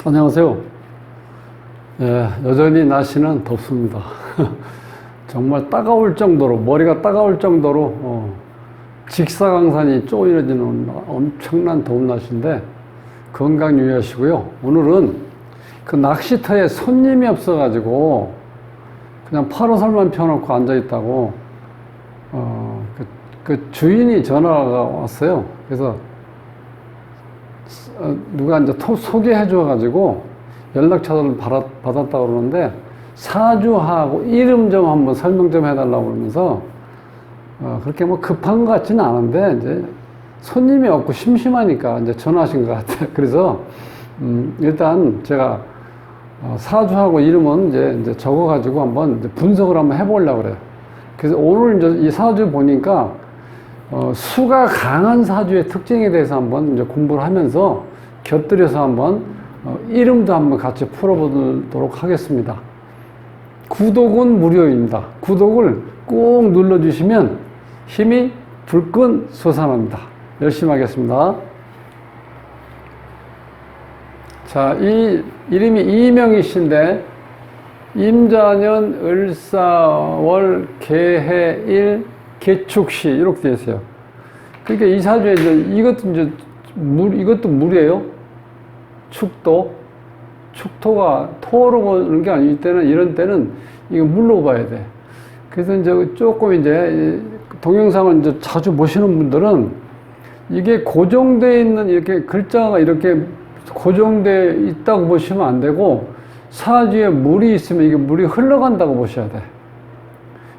안녕하세요. 예, 여전히 날씨는 덥습니다. 정말 따가울 정도로, 머리가 따가울 정도로 직사광선이 쪼이러지는 엄청난 더운 날씨인데 건강 유의하시고요. 오늘은 그 낚시터에 손님이 없어가지고 그냥 파로살만 펴놓고 앉아있다고 그 주인이 전화가 왔어요. 그래서 누가 이제 소개해 줘가지고 연락처를 받았다고 그러는데 사주하고 이름 좀 한번 설명 좀 해달라고 그러면서 그렇게 뭐 급한 것 같지는 않은데 이제 손님이 없고 심심하니까 이제 전화하신 것 같아요. 그래서 일단 제가 사주하고 이름은 이제 적어가지고 한번 이제 분석을 한번 해보려고 그래요. 그래서 오늘 이제 이 사주 보니까 수가 강한 사주의 특징에 대해서 한번 이제 공부를 하면서 곁들여서 한번 이름도 한번 같이 풀어보도록 하겠습니다. 구독은 무료입니다. 구독을 꼭 눌러주시면 힘이 불끈 솟아납니다. 열심히 하겠습니다. 자, 이 이름이 이명희 씨인데 임자년 을사월 개해일 개축시 이렇게 되어 있어요. 그러니까 이 사주에 이것도 물이에요. 축토가 토로 보는 게 아니기 때문에 이런 때는 이거 물로 봐야 돼. 그래서 이제 조금 이제 동영상을 이제 자주 보시는 분들은 이게 고정되어 있는 이렇게 글자가 이렇게 고정되어 있다고 보시면 안 되고 사주에 물이 있으면 이게 물이 흘러간다고 보셔야 돼.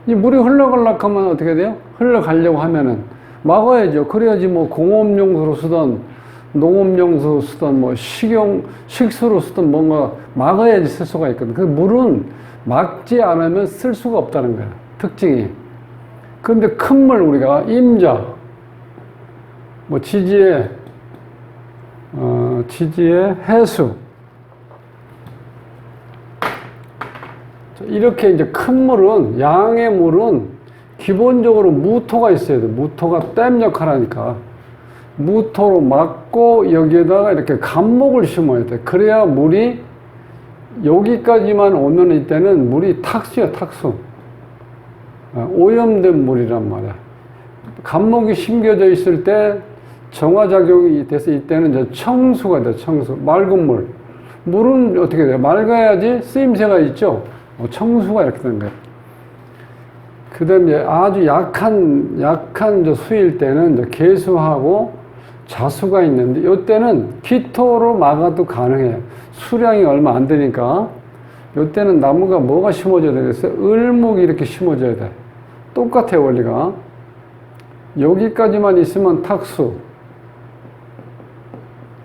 이 물이 흘러가려고 하면 어떻게 돼요? 흘러가려고 하면은 막아야죠. 그래야지 뭐 공업용수로 쓰던 농업용수로 쓰던 뭐 식수로 쓰던 뭔가 막아야지 쓸 수가 있거든. 그 물은 막지 않으면 쓸 수가 없다는 거야. 특징이. 그런데 큰 물 우리가 임자, 뭐 지지의 해수. 이렇게 이제 큰 물은, 양의 물은 기본적으로 무토가 있어야 돼. 무토가 댐 역할을 하니까. 무토로 막고 여기에다가 이렇게 간목을 심어야 돼. 그래야 물이 여기까지만 오면 이때는 물이 탁수야, 탁수. 오염된 물이란 말이야. 간목이 심겨져 있을 때 정화작용이 돼서 이때는 이제 청수가 돼, 청수. 맑은 물. 물은 어떻게 돼요? 맑아야지 쓰임새가 있죠? 청수가 이렇게 되는 거예요. 그 다음에 아주 약한 수일 때는 이제 개수하고 자수가 있는데, 이때는 기토로 막아도 가능해요. 수량이 얼마 안 되니까. 이때는 나무가 뭐가 심어져야 되겠어요? 을목이 이렇게 심어져야 돼. 똑같아요, 원리가. 여기까지만 있으면 탁수.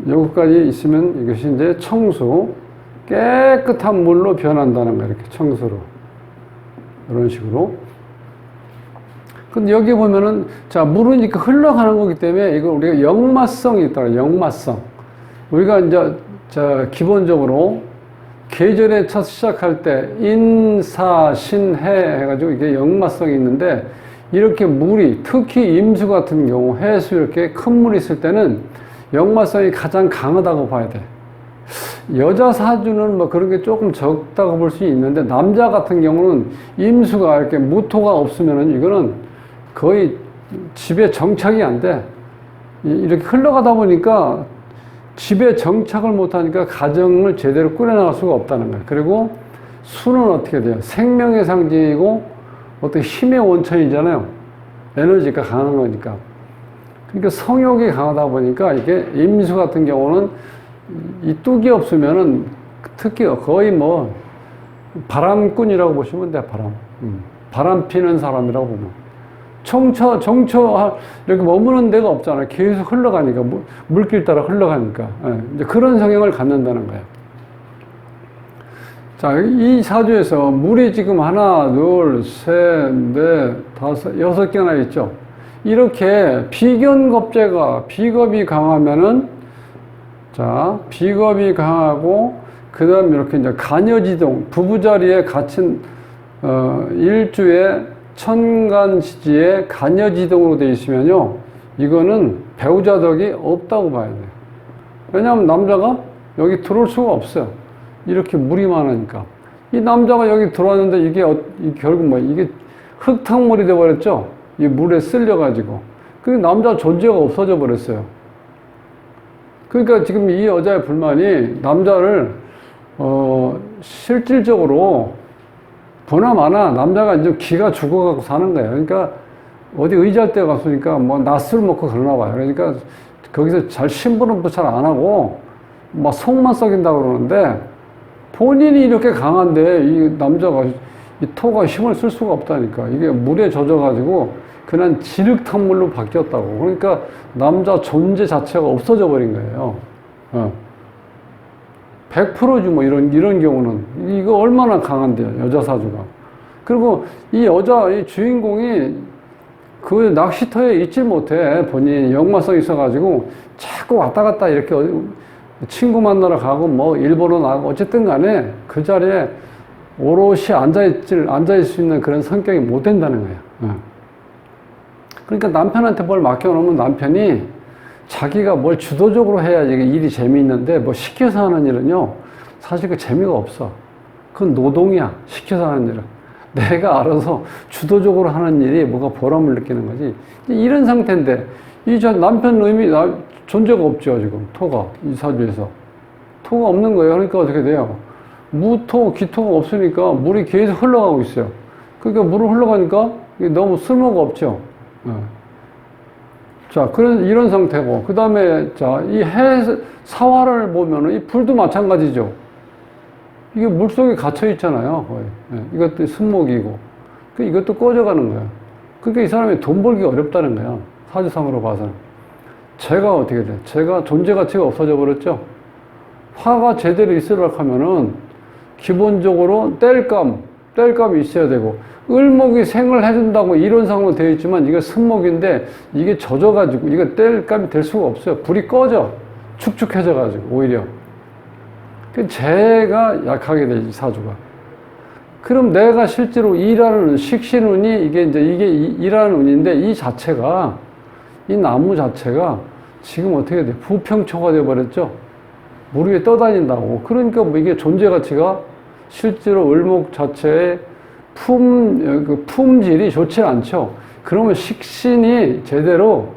여기까지 있으면 이것이 이제 청수. 깨끗한 물로 변한다는 거예요. 이렇게 청수로. 이런 식으로. 근데 여기 보면은, 자, 물은 이렇게 흘러가는 거기 때문에 이걸 우리가 역마성이 있더라고요. 역마성. 우리가 이제, 기본적으로 계절에 첫 시작할 때 인사, 신해 해가지고 이게 역마성이 있는데 이렇게 물이, 특히 임수 같은 경우, 해수 이렇게 큰 물이 있을 때는 역마성이 가장 강하다고 봐야 돼. 여자 사주는 뭐 그런 게 조금 적다고 볼 수 있는데 남자 같은 경우는 임수가 이렇게 무토가 없으면은 이거는 거의 집에 정착이 안 돼. 이렇게 흘러가다 보니까 집에 정착을 못하니까 가정을 제대로 꾸려나갈 수가 없다는 거예요. 그리고 수는 어떻게 돼요? 생명의 상징이고 어떤 힘의 원천이잖아요. 에너지가 강한 거니까. 그러니까 성욕이 강하다 보니까 이게 임수 같은 경우는 이 뚝이 없으면은 특히 거의 뭐 바람꾼이라고 보시면 돼. 바람 피는 사람이라고 보면. 정처 이렇게 머무는 데가 없잖아요. 계속 흘러가니까 물길 따라 흘러가니까 이제 그런 성향을 갖는다는 거예요. 자, 이 사주에서 물이 지금 하나, 둘, 셋, 넷, 다섯, 6개나 있죠. 이렇게 비견겁재가 비겁이 강하면은 자, 비겁이 강하고 그 다음에 이렇게 이제 간여지동 부부자리에 갇힌 일주에 천간시지에 간여지동으로 되어 있으면요, 이거는 배우자 덕이 없다고 봐야 돼요. 왜냐하면 남자가 여기 들어올 수가 없어요. 이렇게 물이 많으니까. 이 남자가 여기 들어왔는데 이게 결국 뭐 이게 흙탕물이 돼버렸죠. 이 물에 쓸려가지고. 그 남자 존재가 없어져 버렸어요. 그러니까 지금 이 여자의 불만이 남자를 실질적으로 보나마나 남자가 이제 기가 죽어갖고 사는 거예요. 그러니까 어디 의지할 데 갔으니까 뭐 낮술 먹고 그러나 봐요. 그러니까 거기서 잘 심부름도 잘 안 하고 막 속만 썩인다고 그러는데 본인이 이렇게 강한데 이 남자가 이 토가 힘을 쓸 수가 없다니까. 이게 물에 젖어가지고 그냥 진흙탕물로 바뀌었다고. 그러니까 남자 존재 자체가 없어져 버린 거예요. 100%지 뭐 이런 경우는. 이거 얼마나 강한데요, 여자 사주가. 그리고 이 주인공이 그 낚시터에 있지 못해. 본인이 역마성 있어가지고 자꾸 왔다 갔다 이렇게 친구 만나러 가고 뭐 일본으로 나가고 어쨌든 간에 그 자리에 오롯이 앉아있을 수 있는 그런 성격이 못 된다는 거예요. 그러니까 남편한테 뭘 맡겨놓으면 남편이 자기가 뭘 주도적으로 해야지 일이 재미있는데 뭐 시켜서 하는 일은요, 사실 그 재미가 없어. 그건 노동이야, 시켜서 하는 일은. 내가 알아서 주도적으로 하는 일이 뭐가 보람을 느끼는 거지. 이런 상태인데, 남편 존재가 없죠, 지금. 토가, 이 사주에서. 토가 없는 거예요. 그러니까 어떻게 돼요? 무토, 기토가 없으니까 물이 계속 흘러가고 있어요. 그러니까 물을 흘러가니까 너무 쓸모가 없죠. 자, 이런 상태고. 그 다음에, 자, 사화를 보면은 이 불도 마찬가지죠. 이게 물 속에 갇혀 있잖아요, 거의. 이것도 순목이고. 이것도 꺼져가는 거야. 그러니까 이 사람이 돈 벌기 어렵다는 거야. 사주상으로 봐서는. 재가 어떻게 돼? 재가 존재 가치가 없어져 버렸죠? 화가 제대로 있으려고 하면은 기본적으로 뗄감이 있어야 되고, 을목이 생을 해준다고 이론상으로 되어 있지만 이게 순목인데 이게 젖어가지고 이거 뗄감이 될 수가 없어요. 불이 꺼져. 축축해져가지고 오히려. 재가 약하게 돼, 이 사주가. 그럼 내가 실제로 일하는 식신운이 이게 일하는 운인데 이 나무 자체가 지금 어떻게 돼? 부평초가 돼버렸죠? 물 위에 떠다닌다고. 그러니까 뭐 이게 존재 가치가 실제로 을목 자체의 품질이 좋지 않죠. 그러면 식신이 제대로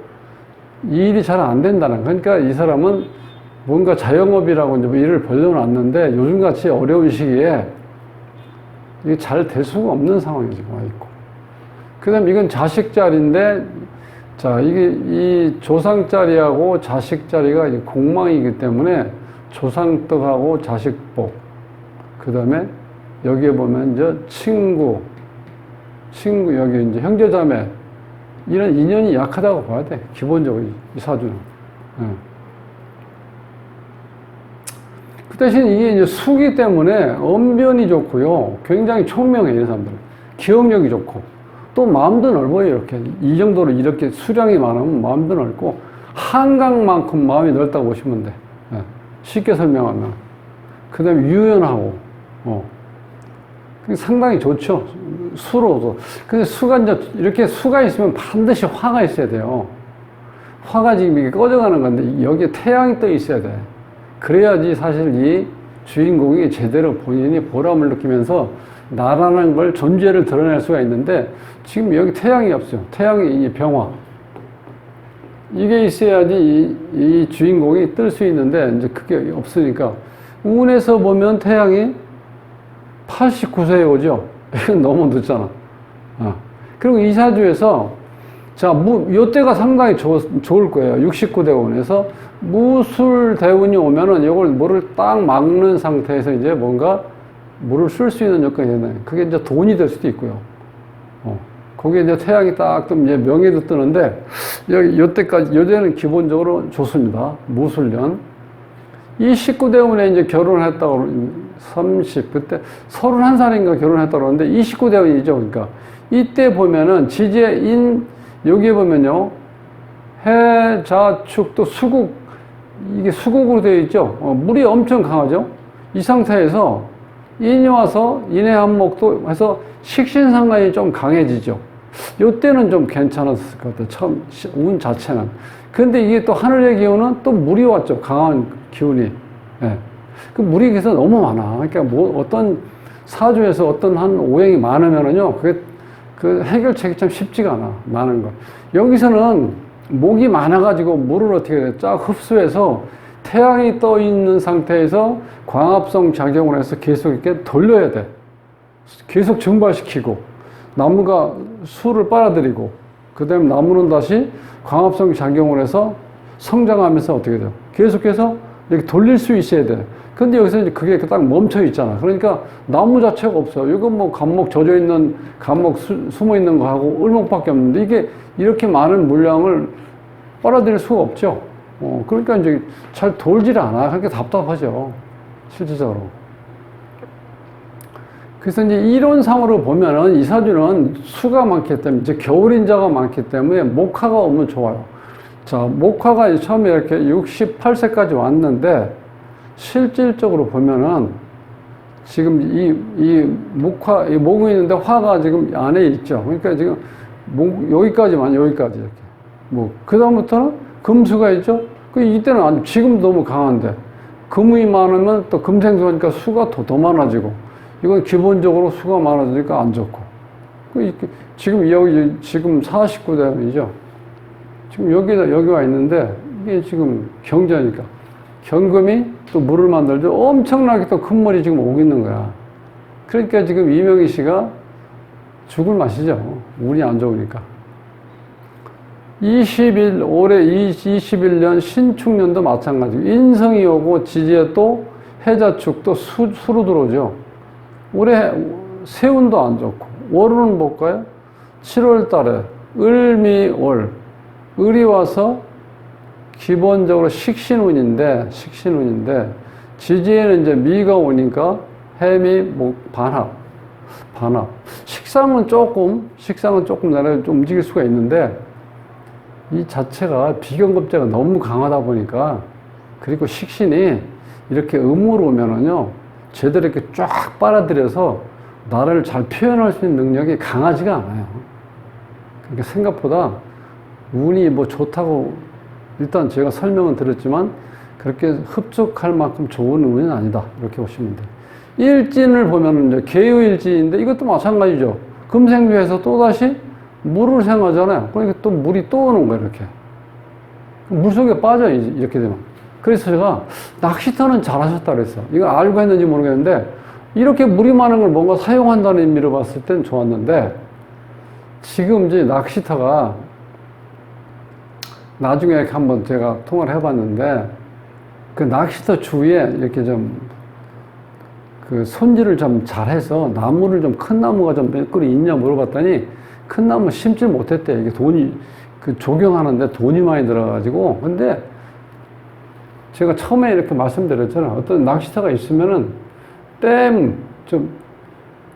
일이 잘 안 된다는 거예요. 그러니까 이 사람은 뭔가 자영업이라고 이제 뭐 일을 벌려놨는데 요즘같이 어려운 시기에 이게 잘 될 수가 없는 상황이 지금 와 있고. 그 다음에 이건 자식자리인데, 자, 이 조상자리하고 자식자리가 공망이기 때문에 조상떡하고 자식복. 그 다음에 여기에 보면 이제 친구, 여기 이제 형제자매, 이런 인연이 약하다고 봐야 돼. 기본적으로 이 사주는. 그 대신 이게 이제 수기 때문에 언변이 좋고요. 굉장히 총명해, 이 사람들은. 기억력이 좋고. 또 마음도 넓어요, 이렇게. 이 정도로 이렇게 수량이 많으면 마음도 넓고, 한강만큼 마음이 넓다고 보시면 돼. 쉽게 설명하면. 그 다음에 유연하고, 상당히 좋죠. 수로도. 근데 이렇게 수가 있으면 반드시 화가 있어야 돼요. 화가 지금 이게 꺼져가는 건데, 여기에 태양이 떠 있어야 돼. 그래야지 사실 이 주인공이 제대로 본인이 보람을 느끼면서 나라는 걸, 존재를 드러낼 수가 있는데, 지금 여기 태양이 없어요. 태양이 이 병화. 이게 있어야지 이 주인공이 뜰 수 있는데, 이제 그게 없으니까. 운에서 보면 태양이 89세에 오죠? 이건 너무 늦잖아. 그리고 이 사주에서, 자, 요때가 상당히 좋을 거예요. 69대운에서 무술대운이 오면은 이걸 물을 딱 막는 상태에서 이제 뭔가 물을 쓸 수 있는 여건이 되나요? 그게 이제 돈이 될 수도 있고요. 거기에 이제 태양이 딱 뜨면 이제 명예도 뜨는데, 요때는 기본적으로 좋습니다. 무술년. 이 19대운에 이제 결혼을 했다고, 그때 31살인가 결혼했다고 그러는데, 29대운이죠. 그러니까. 이때 보면은 여기에 보면요. 해, 자, 축, 또 수국, 이게 수국으로 되어 있죠. 물이 엄청 강하죠. 이 상태에서 인이 와서 인의 한목도 해서 식신상관이 좀 강해지죠. 요때는 좀 괜찮았을 것 같아요. 처음, 운 자체는. 근데 이게 또 하늘의 기운은 또 물이 왔죠. 강한 기운이. 예. 그 물이 그래서 너무 많아. 그러니까 뭐 어떤 사주에서 어떤 한 오행이 많으면은요, 그게 그 해결책이 참 쉽지가 않아. 많은 거. 여기서는 목이 많아가지고 물을 어떻게 해? 쫙 흡수해서 태양이 떠 있는 상태에서 광합성 작용을 해서 계속 이렇게 돌려야 돼. 계속 증발시키고, 나무가 수를 빨아들이고, 그 다음에 나무는 다시 광합성 작용을 해서 성장하면서 어떻게 돼요? 계속해서 이렇게 돌릴 수 있어야 돼. 근데 여기서 이제 그게 딱 멈춰 있잖아. 그러니까 나무 자체가 없어. 이건 뭐 감목 젖어 있는, 감목 숨어 있는 거하고 을목밖에 없는데 이게 이렇게 많은 물량을 빨아들일 수가 없죠. 그러니까 이제 잘 돌질 않아. 그러니까 답답하죠. 실질적으로. 그래서 이제 이론상으로 보면은 이 사주는 수가 많기 때문에, 이제 겨울인자가 많기 때문에 목화가 오면 좋아요. 자, 목화가 처음에 이렇게 68세까지 왔는데, 실질적으로 보면은, 지금 이 목이 있는데 화가 지금 안에 있죠. 그러니까 지금 여기까지만, 여기까지 이렇게. 그다음부터는 금수가 있죠. 이때는 지금도 너무 강한데, 금이 많으면 또 금생수니까 수가 더 많아지고, 이건 기본적으로 수가 많아지니까 안 좋고. 지금 여기, 지금 49대이죠. 지금 여기 와 있는데, 이게 지금 경자니까. 경금이 또 물을 만들죠. 엄청나게 또 큰 물이 지금 오고 있는 거야. 그러니까 지금 이명희 씨가 죽을 맛이죠. 운이 안 좋으니까. 올해 21년 신축년도 마찬가지고, 인성이 오고 지지에 또 해자축 또 수로 들어오죠. 올해 세운도 안 좋고, 월운은 볼까요? 7월 달에 을미월, 을이 와서 기본적으로 식신운인데, 지지에는 이제 미가 오니까 해미, 반합. 식상은 조금 나를 좀 움직일 수가 있는데, 이 자체가 비견급제가 너무 강하다 보니까, 그리고 식신이 이렇게 음으로 오면은요, 제대로 이렇게 쫙 빨아들여서 나를 잘 표현할 수 있는 능력이 강하지가 않아요. 그러니까 생각보다 운이 뭐 좋다고 일단 제가 설명은 드렸지만 그렇게 흡족할 만큼 좋은 운은 아니다. 이렇게 보시면 돼요. 일진을 보면은 이제 개유일진인데 이것도 마찬가지죠. 금생주에서 또다시 물을 생하잖아요. 그러니까 또 물이 또 오는 거예요. 이렇게. 물속에 빠져, 이렇게 되면. 그래서 제가 낚시터는 잘하셨다 그랬어. 이거 알고 했는지 모르겠는데 이렇게 물이 많은 걸 뭔가 사용한다는 의미로 봤을 땐 좋았는데 지금 이제 낚시터가 나중에 이렇게 한번 제가 통화를 해봤는데 그 낚시터 주위에 이렇게 좀 그 손질을 좀 잘해서 나무를 좀 큰 나무가 좀 몇 그루 있냐 물어봤더니 큰 나무 심지 못했대. 이게 돈이 그 조경하는데 돈이 많이 들어가지고. 근데 제가 처음에 이렇게 말씀드렸잖아요. 어떤 낚시터가 있으면은 댐 좀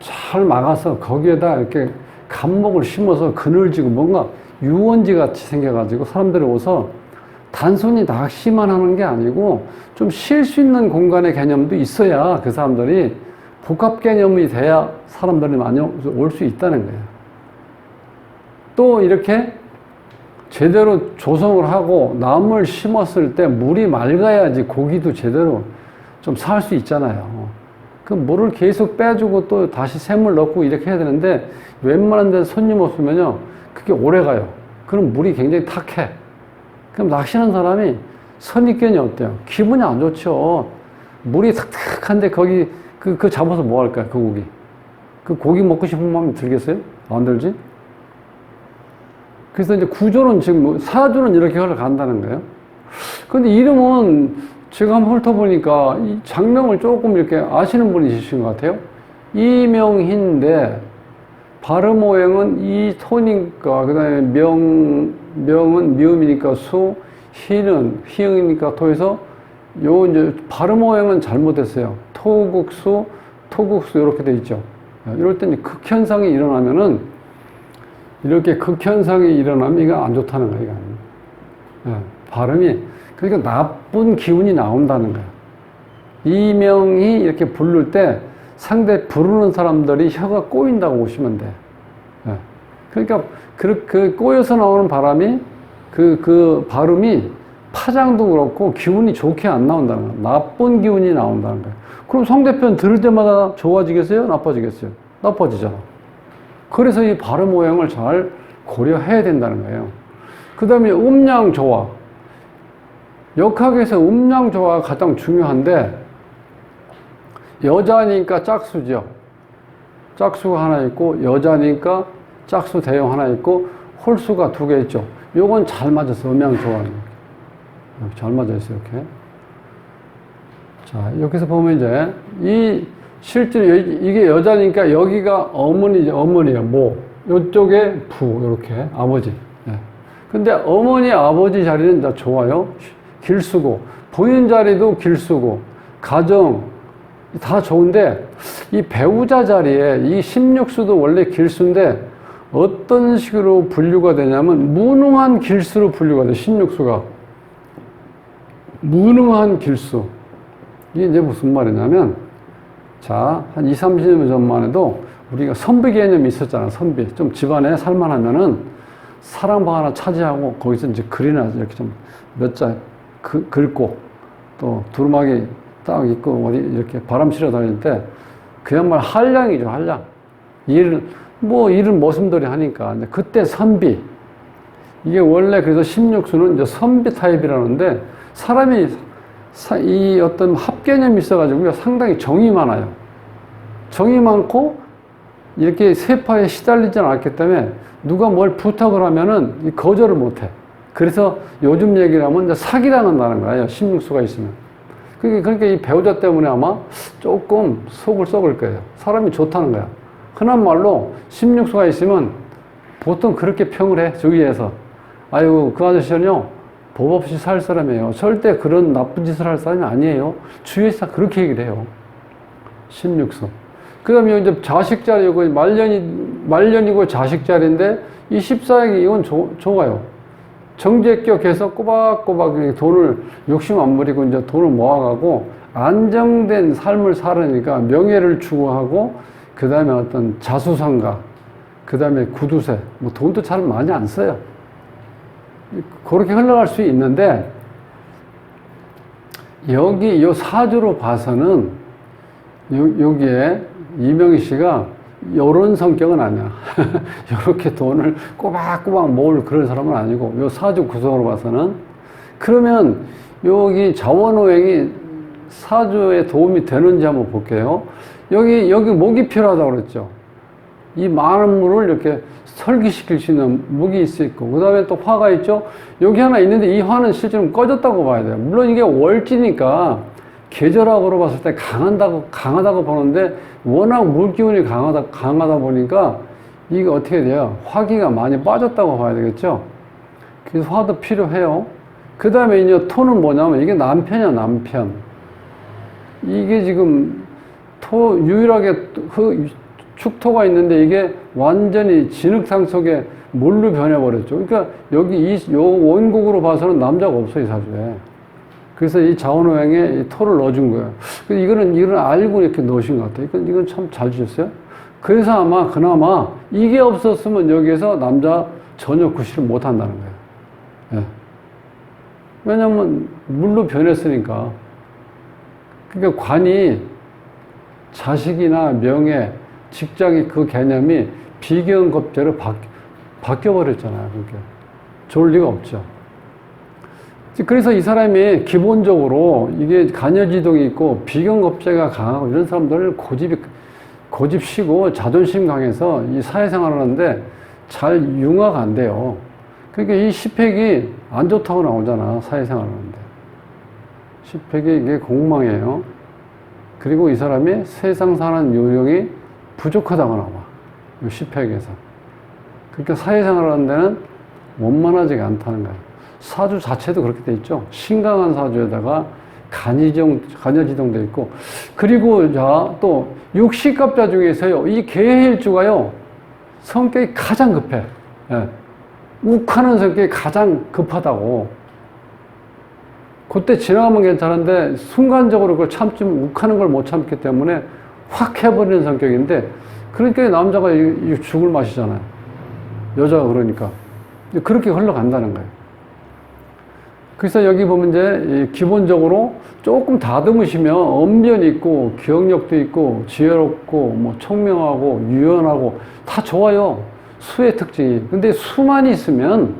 잘 막아서 거기에다 이렇게 감목을 심어서 그늘지고 뭔가 유원지 같이 생겨가지고 사람들이 오서 단순히 낚시만 하는 게 아니고 좀 쉴 수 있는 공간의 개념도 있어야 그 사람들이 복합 개념이 돼야 사람들이 많이 올 수 있다는 거예요. 또 이렇게 제대로 조성을 하고 나무를 심었을 때 물이 맑아야지 고기도 제대로 좀 살 수 있잖아요. 그 물을 계속 빼주고 또 다시 샘물 넣고 이렇게 해야 되는데 웬만한 데 손님 없으면요 그게 오래 가요. 그럼 물이 굉장히 탁해. 그럼 낚시하는 사람이 선입견이 어때요? 기분이 안 좋죠. 물이 탁탁한데 거기 그 잡아서 뭐 할까요? 그 고기. 그 고기 먹고 싶은 마음이 들겠어요? 안 들지? 그래서 이제 구조는 지금 사주는 이렇게 흘러간다는 거예요. 근데 이름은 제가 한번 훑어보니까 이 장명을 조금 이렇게 아시는 분이 있으신 것 같아요. 이명희인데 발음 오행은 이토니까 그 다음에 명은 미음이니까 수, 희는 희응이니까 토해서 요 이제 발음 오행은 잘못했어요. 토국수 이렇게 돼 있죠. 이럴 때 극현상이 일어나면은 이렇게 극현상이 일어나면 이거 안 좋다는 거예요. 이거. 네, 발음이 그러니까 나쁜 기운이 나온다는 거예요. 이명이 이렇게 부를 때 상대 부르는 사람들이 혀가 꼬인다고 보시면 돼. 네. 그러니까 그 꼬여서 나오는 바람이 그 발음이 파장도 그렇고 기운이 좋게 안 나온다는 거예요. 나쁜 기운이 나온다는 거예요. 그럼 상대편 들을 때마다 좋아지겠어요? 나빠지겠어요? 나빠지잖아. 그래서 이 발음 오형을 잘 고려해야 된다는 거예요. 그 다음에 음량 조화. 역학에서 음량 조화가 가장 중요한데, 여자니까 짝수죠. 짝수가 하나 있고, 여자니까 짝수 대형 하나 있고, 홀수가 2개 있죠. 요건 잘 맞았어, 음량 조화는. 잘 맞아있어요, 이렇게. 자, 여기서 보면 이제, 실제로 이게 여자니까 여기가 어머니죠, 어머니예요, 모. 요쪽에 부, 이렇게, 아버지. 예. 근데 어머니, 아버지 자리는 다 좋아요. 길수고, 부인 자리도 길수고, 가정, 다 좋은데, 이 배우자 자리에 이 16수도 원래 길수인데, 어떤 식으로 분류가 되냐면, 무능한 길수로 분류가 돼요, 16수가. 무능한 길수. 이게 이제 무슨 말이냐면, 자, 한 20, 30년 전만 해도 우리가 선비 개념이 있었잖아, 선비. 좀 집안에 살만하면은 사랑방 하나 차지하고 거기서 이제 글이나 이렇게 좀 몇 자 긁고 또 두루마기 딱 있고 어디 이렇게 바람 실어 다닐 때 그야말로 한량이죠, 한량. 일은 머슴들이 하니까. 근데 그때 선비. 이게 원래 그래서 16수는 이제 선비 타입이라는데 사람이 이 어떤 합개념이 있어가지고 상당히 정이 많아요. 정이 많고 이렇게 세파에 시달리지 않았기 때문에 누가 뭘 부탁을 하면은 거절을 못해. 그래서 요즘 얘기를 하면 이제 사기당한다는 거예요. 16수가 있으면. 그러니까 이 배우자 때문에 아마 조금 속을 썩을 거예요. 사람이 좋다는 거야. 흔한 말로 16수가 있으면 보통 그렇게 평을 해, 주위에서. 아유, 그 아저씨는요, 법 없이 살 사람이에요. 절대 그런 나쁜 짓을 할 사람이 아니에요. 주위에서 그렇게 얘기를 해요. 16수. 그 다음에 이제 자식 자리고, 말년이고 자식 자리인데, 이 14액이 이건 좋아요. 정제격해서 꼬박꼬박 돈을, 욕심 안 부리고 이제 돈을 모아가고, 안정된 삶을 살으니까 명예를 추구하고, 그 다음에 어떤 자수성가, 그 다음에 구두쇠, 뭐 돈도 잘 많이 안 써요. 그렇게 흘러갈 수 있는데, 여기 요 사주로 봐서는 여기에 이명희 씨가 요런 성격은 아니야. 요렇게 돈을 꼬박꼬박 모을 그런 사람은 아니고, 요 사주 구성으로 봐서는. 그러면 여기 자원오행이 사주에 도움이 되는지 한번 볼게요. 여기 목이 필요하다고 그랬죠. 이 많은 물을 이렇게 설기시킬 수 있는 목이 있고, 그 다음에 또 화가 있죠. 여기 하나 있는데 이 화는 실제로 꺼졌다고 봐야 돼요. 물론 이게 월지니까 계절학으로 봤을 때 강하다고 보는데, 워낙 물기운이 강하다 보니까 이게 어떻게 돼요? 화기가 많이 빠졌다고 봐야 되겠죠. 그래서 화도 필요해요. 그 다음에 이제 토는 뭐냐면 이게 남편이야, 남편. 이게 지금 유일하게 축토가 있는데 이게 완전히 진흙탕 속에 물로 변해버렸죠. 그러니까 여기 요 원국으로 봐서는 남자가 없어요, 이 사주에. 그래서 이 자원오행에 이 토를 넣어준 거예요. 이거는 알고 이렇게 넣으신 것 같아요. 이건 참 잘 주셨어요. 그래서 그나마 이게 없었으면 여기에서 남자 전혀 구실을 못 한다는 거예요. 예. 왜냐면 물로 변했으니까. 그러니까 관이 자식이나 명예, 직장의 그 개념이 비견겁제로 바뀌어버렸잖아요. 그러니까 좋을 리가 없죠. 그래서 이 사람이 기본적으로 이게 간여지동이 있고 비견겁제가 강하고 이런 사람들을 고집시고 자존심 강해서 이 사회생활을 하는데 잘 융화가 안 돼요. 그러니까 이 10핵이 안 좋다고 나오잖아, 사회생활을 하는데. 10핵이 이게 공망이에요. 그리고 이 사람이 세상 사는 요령이 부족하다고 나와. 이 10핵에서. 그러니까 사회생활을 하는 데는 원만하지가 않다는 거예요. 사주 자체도 그렇게 돼 있죠. 신강한 사주에다가 간여지동 돼 있고, 그리고 또 육식갑자 중에서요, 이 계해일주가요, 성격이 가장 급해. 예. 욱하는 성격이 가장 급하다고. 그때 지나가면 괜찮은데 순간적으로 그걸 욱하는 걸 못 참기 때문에 확 해버리는 성격인데, 그러니까 남자가 죽을 맛이잖아요. 여자가 그러니까. 그렇게 흘러간다는 거예요. 그래서 여기 보면 이제 기본적으로 조금 다듬으시면 언변이 있고 기억력도 있고 지혜롭고 뭐 총명하고 유연하고 다 좋아요. 수의 특징이. 근데 수만 있으면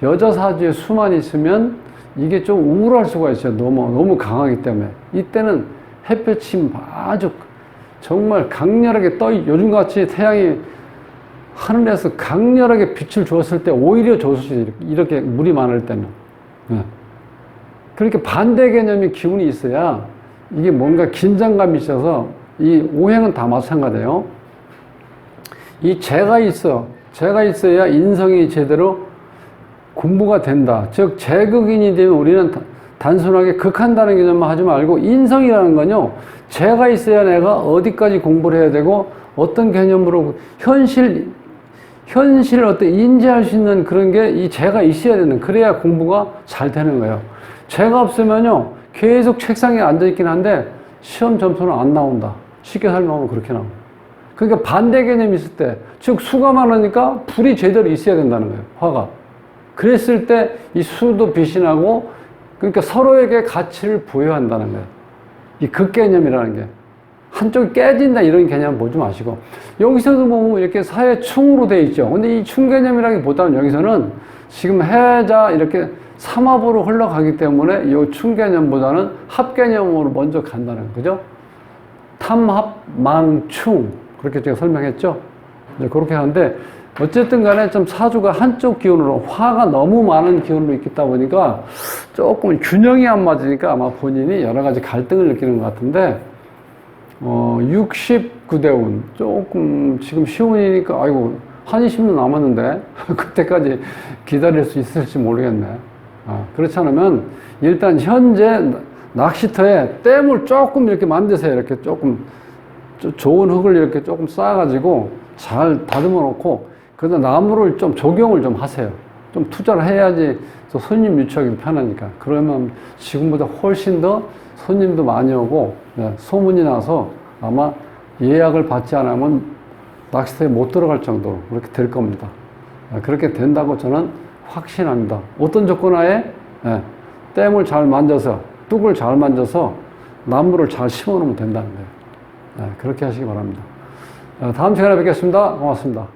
여자 사주에 수만 있으면 이게 좀 우울할 수가 있어요. 너무 강하기 때문에. 이때는 햇볕이 아주 정말 강렬하게 요즘같이 태양이 하늘에서 강렬하게 빛을 주었을 때 오히려 좋을 수 있어요. 이렇게 물이 많을 때는. 네. 그렇게 반대 개념의 기운이 있어야 이게 뭔가 긴장감이 있어서 이 오행은 다 마찬가지예요. 이 재가 있어야 인성이 제대로 공부가 된다. 즉 재극인이 되면 우리는 단순하게 극한다는 개념만 하지 말고 인성이라는 건요. 재가 있어야 내가 어디까지 공부를 해야 되고 어떤 개념으로 현실 어떤 인지할 수 있는 그런 게 이 재가 있어야 되는, 그래야 공부가 잘 되는 거예요. 재가 없으면요 계속 책상에 앉아있긴 한데 시험 점수는 안 나온다. 쉽게 설명하면 그렇게 나옵니다. 그러니까 반대 개념이 있을 때, 즉 수가 많으니까 불이 제대로 있어야 된다는 거예요. 화가. 그랬을 때 이 수도 빛이 나고, 그러니까 서로에게 가치를 부여한다는 거예요. 이 극개념이라는 게. 한쪽이 깨진다 이런 개념을 보지 마시고, 여기서도 보면 이렇게 사회충으로 되어 있죠. 근데 이 충개념이라기보다는 여기서는 지금 해자 이렇게 삼합으로 흘러가기 때문에 이 충개념보다는 합개념으로 먼저 간다는 거죠. 탐합망충, 그렇게 제가 설명했죠. 이제 그렇게 하는데, 어쨌든 간에 좀 사주가 한쪽 기운으로, 화가 너무 많은 기운으로 있다 보니까 조금 균형이 안 맞으니까 아마 본인이 여러 가지 갈등을 느끼는 것 같은데, 69대 운, 조금 지금 시운이니까, 아이고, 한 20년 남았는데, 그때까지 기다릴 수 있을지 모르겠네. 그렇지 않으면, 일단 현재 낚시터에 댐을 조금 이렇게 만드세요. 이렇게 조금, 좋은 흙을 이렇게 조금 쌓아가지고 잘 다듬어 놓고, 그래서 나무를 좀 적용을 좀 하세요. 좀 투자를 해야지 또 손님 유치하기도 편하니까. 그러면 지금보다 훨씬 더 손님도 많이 오고, 소문이 나서 아마 예약을 받지 않으면 낚시터에 못 들어갈 정도로 그렇게 될 겁니다. 그렇게 된다고 저는 확신합니다. 어떤 조건하에? 댐을 잘 만져서, 뚝을 잘 만져서 나무를 잘 심어 놓으면 된다는 거예요. 그렇게 하시기 바랍니다. 다음 시간에 뵙겠습니다. 고맙습니다.